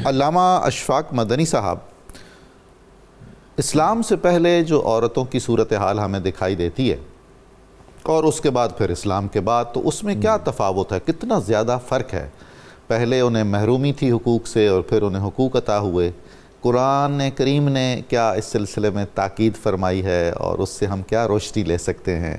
علامہ اشفاق مدنی صاحب، اسلام سے پہلے جو عورتوں کی صورتحال ہمیں دکھائی دیتی ہے اور اس کے بعد پھر اسلام کے بعد، تو اس میں کیا تفاوت ہے؟ کتنا زیادہ فرق ہے؟ پہلے انہیں محرومی تھی حقوق سے اور پھر انہیں حقوق عطا ہوئے۔ قرآن کریم نے کیا اس سلسلے میں تاکید فرمائی ہے اور اس سے ہم کیا روشنی لے سکتے ہیں؟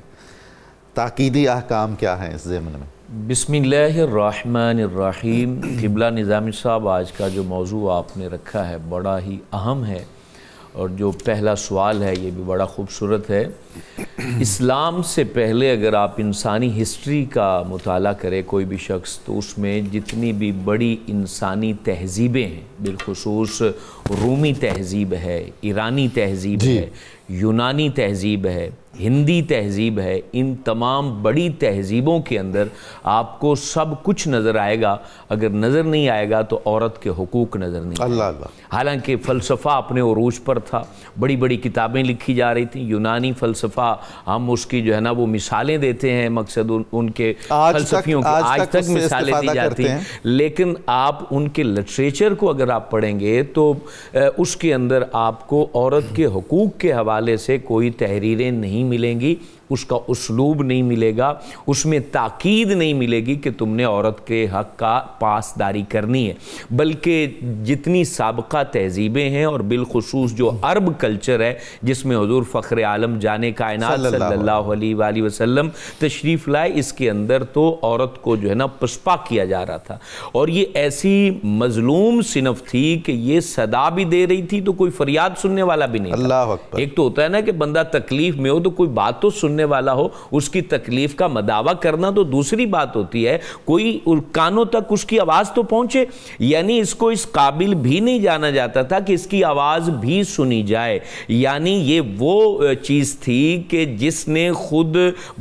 تاکیدی احکام کیا ہیں اس ضمن میں؟ بسم اللہ الرحمن الرحیم۔ قبلہ نظامی صاحب، آج کا جو موضوع آپ نے رکھا ہے بڑا ہی اہم ہے، اور جو پہلا سوال ہے یہ بھی بڑا خوبصورت ہے۔ اسلام سے پہلے اگر آپ انسانی ہسٹری کا مطالعہ کرے کوئی بھی شخص، تو اس میں جتنی بھی بڑی انسانی تہذیبیں ہیں، بالخصوص رومی تہذیب ہے، ایرانی تہذیب ہے، یونانی تہذیب ہے، ہندی تہذیب ہے، ان تمام بڑی تہذیبوں کے اندر آپ کو سب کچھ نظر آئے گا۔ اگر نظر نہیں آئے گا تو عورت کے حقوق نظر نہیں آئے گا۔ حالانکہ فلسفہ اپنے عروج پر تھا، بڑی بڑی کتابیں لکھی جا رہی تھیں، یونانی فلسفہ، ہم اس کی جو ہے نا وہ مثالیں دیتے ہیں، مقصد ان کے فلسفیوں کی آج تک مثالیں دی جاتی ہیں، لیکن آپ ان کے لٹریچر کو اگر آپ پڑھیں گے تو اس کے اندر آپ کو عورت کے حقوق کے حوالے سے کوئی تحریریں نہیں ملیں گی، اس کا اسلوب نہیں ملے گا، اس میں تاکید نہیں ملے گی کہ تم نے عورت کے حق کا پاسداری کرنی ہے، بلکہ جتنی سابقہ تہذیبیں ہیں اور بالخصوص جو عرب کلچر ہے جس میں حضور فخر عالم جانے کائنات صلی اللہ علیہ وآلہ وسلم تشریف لائے، اس کے اندر تو عورت کو جو ہے نا پسپا کیا جا رہا تھا، اور یہ ایسی مظلوم صنف تھی کہ یہ صدا بھی دے رہی تھی تو کوئی فریاد سننے والا بھی نہیں تھا۔ ایک تو ہوتا ہے نا کہ بندہ تکلیف میں ہو تو کوئی بات تو سننے والا ہو، اس کی تکلیف کا مداوع کرنا تو دوسری بات ہوتی ہے، کوئی کانوں تک اس کی آواز تو پہنچے، یعنی اس کو اس قابل بھی نہیں جانا جاتا تھا کہ اس کی آواز بھی سنی جائے۔ یعنی یہ وہ چیز تھی کہ جس نے خود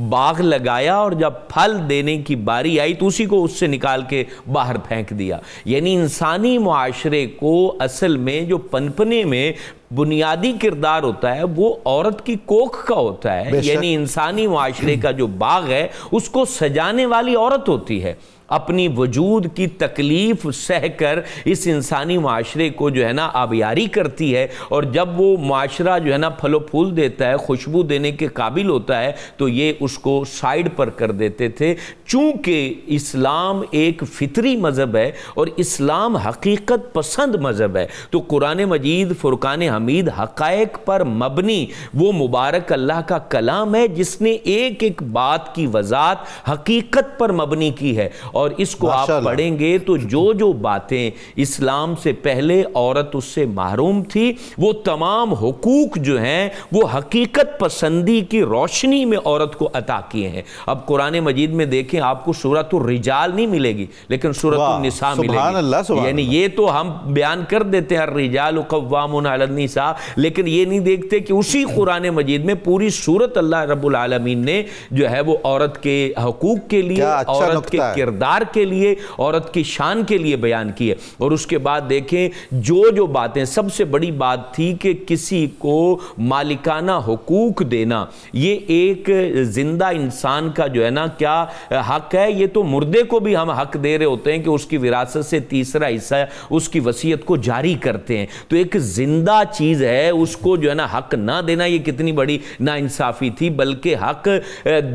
باغ لگایا اور جب پھل دینے کی باری آئی تو اسی کو اس سے نکال کے باہر پھینک دیا۔ یعنی انسانی معاشرے کو اصل میں جو پنپنے میں بنیادی کردار ہوتا ہے وہ عورت کی کوکھ کا ہوتا ہے، یعنی انسانی معاشرے کا جو باغ ہے اس کو سجانے والی عورت ہوتی ہے، اپنی وجود کی تکلیف سہ کر اس انسانی معاشرے کو جو ہے نا آبیاری کرتی ہے، اور جب وہ معاشرہ جو ہے نا پھل و پھول دیتا ہے، خوشبو دینے کے قابل ہوتا ہے تو یہ اس کو سائیڈ پر کر دیتے تھے۔ چونکہ اسلام ایک فطری مذہب ہے اور اسلام حقیقت پسند مذہب ہے، تو قرآن مجید فرقان حمید حقائق پر مبنی وہ مبارک اللہ کا کلام ہے جس نے ایک ایک بات کی وضاحت حقیقت پر مبنی کی ہے، اور اس کو آپ پڑھیں گے تو جو باتیں اسلام سے پہلے عورت اس سے محروم تھی، وہ تمام حقوق جو ہیں وہ حقیقت پسندی کی روشنی میں عورت کو عطا کیے ہیں۔ اب قرآن مجید میں دیکھیں آپ کو سورۃ الرجال نہیں ملے گی لیکن سورۃ النساء ملے گی، یعنی یہ تو ہم بیان کر دیتے ہیں الرجال قوامون علی النساء، لیکن یہ نہیں دیکھتے کہ اسی قرآن مجید میں پوری سورت اللہ رب العالمین نے جو ہے وہ عورت کے حقوق کے لیے، عورت کے کردار کے لیے، عورت کی شان کے لیے بیان کی ہے۔ اور اس کے بعد دیکھیں جو باتیں، سب سے بڑی بات تھی کہ کسی کو مالکانہ حقوق دینا، یہ ایک زندہ انسان کا جو ہے نا کیا حق ہے، یہ تو مردے کو بھی ہم حق دے رہے ہوتے ہیں کہ اس کی وراثت سے تیسرا حصہ اس کی وصیت کو جاری کرتے ہیں، تو ایک زندہ چیز ہے اس کو جو ہے نا حق نہ دینا یہ کتنی بڑی ناانصافی تھی، بلکہ حق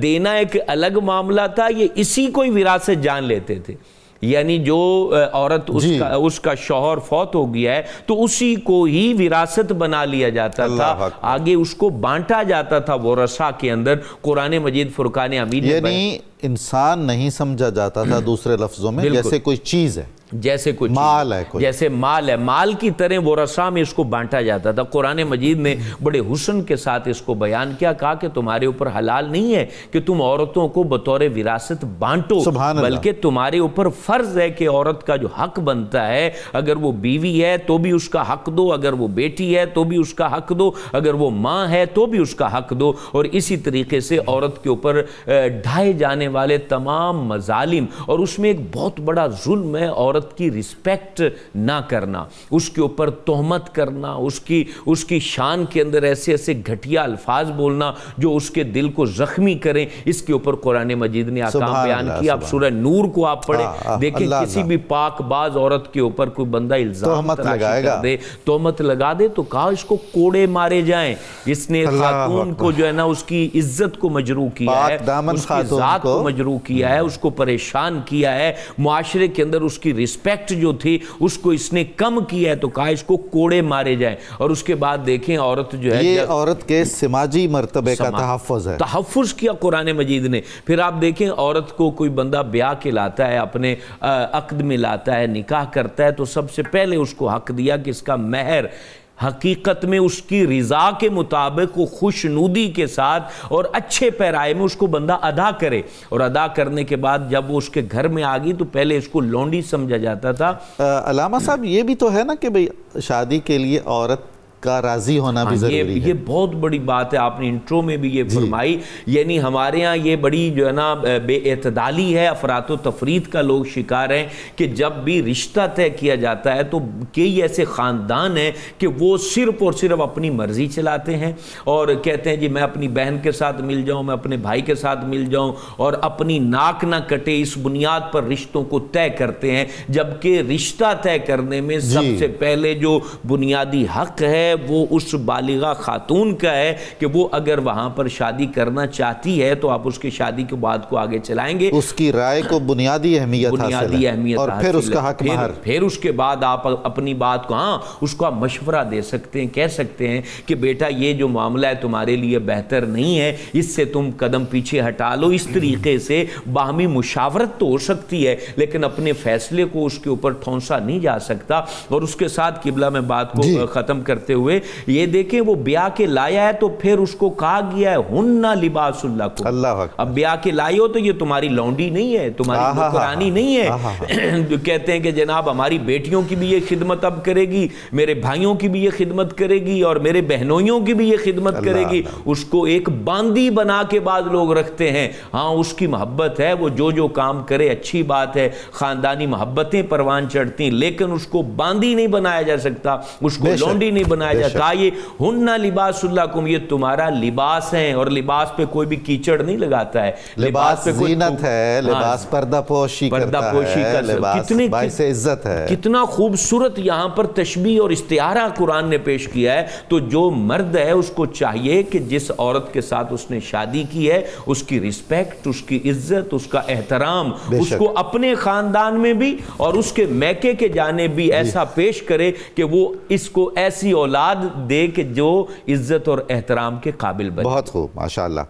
دینا ایک الگ معاملہ تھا، یہ اسی کو ہی وراثت جان لیتے تھے۔ یعنی جو عورت اس کا شوہر فوت ہو گیا ہے تو اسی کو ہی وراثت بنا لیا جاتا تھا، آگے اس کو بانٹا جاتا تھا ورثاء کے اندر۔ قرآن مجید فرقان حمید یعنی انسان نہیں سمجھا جاتا تھا دوسرے لفظوں میں، جیسے کوئی چیز ہے، جیسے کوئی مال ہے، جیسے مال ہے، مال کی طرح ورثاء میں اس کو بانٹا جاتا تھا۔ قرآن مجید نے بڑے حسن کے ساتھ اس کو بیان کیا، کہا کہ تمہارے اوپر حلال نہیں ہے کہ تم عورتوں کو بطور وراثت بانٹو، بلکہ تمہارے اوپر فرض ہے کہ عورت کا جو حق بنتا ہے، اگر وہ بیوی ہے تو بھی اس کا حق دو، اگر وہ بیٹی ہے تو بھی اس کا حق دو، اگر وہ ماں ہے تو بھی اس کا حق دو، اور اسی طریقے سے عورت کے اوپر ڈھائے جانے والے تمام مظالم، اور اس میں ایک بہت بڑا ظلم ہے عورت عورت کی رسپیکٹ نہ کرنا، اس کے اوپر تہمت کرنا، اس کی شان کے اندر ایسے ایسے گھٹیا الفاظ بولنا جو اس کے دل کو زخمی کریں، اس کے اوپر قرآن مجید نے احکام بیان کیا۔ آپ سورہ نور کو آپ پڑھیں، دیکھیں کسی بھی پاک باز عورت کے اوپر کوئی بندہ الزام تراشی کر دے، تہمت لگا دے، تو کہا اس کو کوڑے مارے جائیں۔ اس نے خاتون کو جو ہے نا اس کی عزت کو مجروح کیا ہے، اس کی ذات کو مجروح کیا ہے، اس کو پریشان کیا ہے، معاشرے کے اندر اس کی رسپیکٹ جو تھی اس کو اس نے کم کیا ہے، تو کہا اس کو کوڑے مارے جائیں۔ اور اس کے بعد دیکھیں عورت جو ہے، یہ عورت کے سماجی مرتبے کا تحفظ ہے، تحفظ کیا قرآن مجید نے۔ پھر آپ دیکھیں عورت کو کوئی بندہ بیاہ کے لاتا ہے، اپنے عقد میں لاتا ہے، نکاح کرتا ہے، تو سب سے پہلے اس کو حق دیا کہ اس کا مہر حقیقت میں اس کی رضا کے مطابق وہ خوشنودی کے ساتھ اور اچھے پیرائے میں اس کو بندہ ادا کرے، اور ادا کرنے کے بعد جب وہ اس کے گھر میں آ گئی تو پہلے اس کو لونڈی سمجھا جاتا تھا۔ علامہ صاحب یہ بھی تو ہے نا کہ بھئی شادی کے لیے عورت کا راضی ہونا بھی ضروری ہے، یہ بہت بڑی بات ہے، آپ نے انٹرو میں بھی یہ فرمائی، یعنی ہمارے ہاں یہ بڑی جو ہے نا بے اعتدالی ہے، افراط و تفریط کا لوگ شکار ہیں کہ جب بھی رشتہ طے کیا جاتا ہے تو کئی ایسے خاندان ہیں کہ وہ صرف اور صرف اپنی مرضی چلاتے ہیں اور کہتے ہیں جی میں اپنی بہن کے ساتھ مل جاؤں، میں اپنے بھائی کے ساتھ مل جاؤں، اور اپنی ناک نہ کٹے اس بنیاد پر رشتوں کو طے کرتے ہیں، جبکہ رشتہ طے کرنے میں سب سے پہلے جو بنیادی حق ہے وہ اس بالغہ خاتون کا ہے کہ وہ اگر وہاں پر شادی کرنا چاہتی ہے تو آپ اس کی شادی کے بعد کو آگے چلائیں گے، اس کی رائے کو بنیادی اہمیت حاصل ہے، اور پھر اس کا حق مہر، پھر اس کے بعد آپ اپنی بات کو اس کو آپ مشورہ دے سکتے ہیں، کہہ سکتے ہیں کہ بیٹا یہ جو معاملہ ہے تمہارے لیے بہتر نہیں ہے، اس سے تم قدم پیچھے ہٹا لو۔ اس طریقے سے باہمی مشاورت تو ہو سکتی ہے لیکن اپنے فیصلے کو اس کے اوپر ٹھونسا نہیں جا سکتا۔ اور اس کے ساتھ قبلہ میں بات کو ختم کرتے ہوئے یہ دیکھیں وہ بیاہ کے لایا ہے تو پھر اس کو کہا گیا ہے ہننا لباس لکم، اب بیاہ کے لائے ہو تو یہ تمہاری لونڈی نہیں ہے، تمہاری نوکرانی نہیں ہے۔ جو کہتے ہیں کہ جناب ہماری بیٹیوں کی بھی یہ خدمت اب کرے گی، میرے بھائیوں کی بھی یہ خدمت کرے گی، اور میرے بہنوئیوں کی بھی یہ خدمت کرے گی۔ اس کو ایک باندی بنا کے بعد لوگ رکھتے ہیں، ہاں اس کی محبت ہے، وہ جو کام کرے اچھی بات ہے، خاندانی محبتیں پروان چڑھتی، لیکن اس کو باندی نہیں بنایا جا سکتا، اس کو لونڈی نہیں بنایا جا سکتا۔ یہ ہننا لباس لکم، یہ تمہارا لباس ہے، اور لباس پہ کوئی بھی کیچڑ نہیں لگاتا ہے، لباس پہ زینت ہے، لباس پردہ پوشی کرتا ہے، لباس باعث عزت ہے۔ کتنا خوبصورت یہاں پر تشبیہ اور استعارہ قرآن نے پیش کیا ہے۔ تو جو مرد ہے اس کو چاہیے کہ جس عورت کے ساتھ اس نے شادی کی ہے اس کی رسپیکٹ، اس کی عزت، اس کا احترام اس کو اپنے خاندان میں بھی اور اس کے میکے کے جانب بھی ایسا پیش کرے کہ وہ اس کو ایسی اولاد دے کہ جو عزت اور احترام کے قابل بنے۔ بہت خوب، ماشاءاللہ۔